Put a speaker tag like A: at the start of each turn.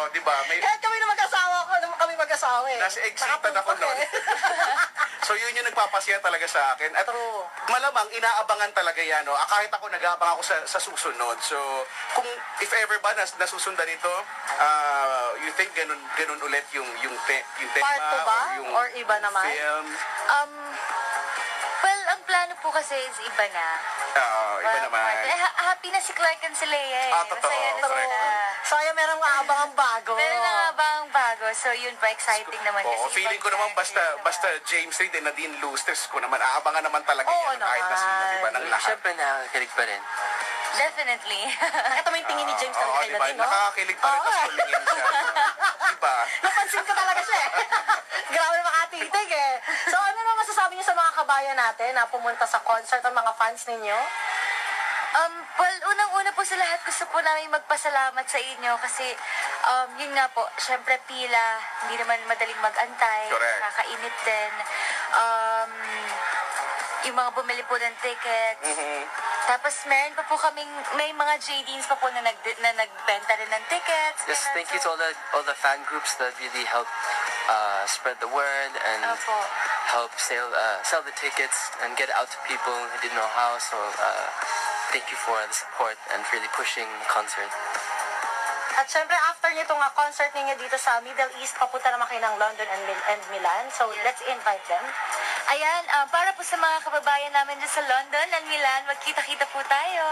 A: di ba? May,
B: Kahit kami na mag-asawa ko, naman kami mag-asawa eh.
A: nasa exitan ako
B: Nakapunta
A: noon.
B: eh.
A: So yun yung nagpapasaya talaga sa akin. At
B: True.
A: malamang inaabangan talaga yan. No? Kahit ako nag-aabang ako sa susunod. So kung if ever ba nasusundan ito, you think ganun ulit yung tema
B: Part 2 ba? Or iba naman?
A: film?
C: Well, ang plano po kasi is iba na.
A: Iba naman.
C: Happy na si Clark and si Leia eh.
A: Totoo.
C: Masaya na
A: Correct.
C: sila.
B: Sayang merong aabang ang bago.
C: Meron na nga ba ang bago? So yun pa, exciting naman
A: Oo,
C: kasi.
A: feeling ko
C: ibang
A: naman basta
C: characters
A: James Reid and Nadine Lustres ko naman aabangan naman talaga
B: Oo
A: yan kahit na sino, di ba, ng lahat.
D: Siyempre nakakakilig pa rin.
C: naman. Definitely.
B: Ito may tingin ni James
A: Oo,
B: talaga kay
A: diba?
B: Nadine, no?
A: Nakakakilig pa rin,
B: Oo.
A: tapos tumingin siya. Diba?
B: Napansin ko talaga siya eh. Grabe makatitig eh. So ano na masasabi niyo sa mga kabayan natin na pumunta sa concert ang mga fans ninyo?
C: Well, unang-una po sa lahat, gusto po namin magpasalamat sa inyo kasi yun nga po, syempre pila, hindi naman madaling mag-antay,
A: Correct.
C: kakainit din. Yung mga bumili po ng tickets. Tapos meron pa po kaming, may mga JDs pa po na nagbenta rin ng tickets.
D: Yes,
C: ganun.
D: thank you
C: So,
D: to all the fan groups that really helped spread the word and
C: Opo.
D: help sell the tickets and get it out to people who didn't know how. So thank you for the support and really pushing the concert.
B: At syempre after nyo itong concert ninyo dito sa Middle East, papunta naman kayo ng London and Milan. So let's invite them.
C: Ayan, para po sa mga kababayan namin dyan sa London and Milan, magkita-kita po tayo.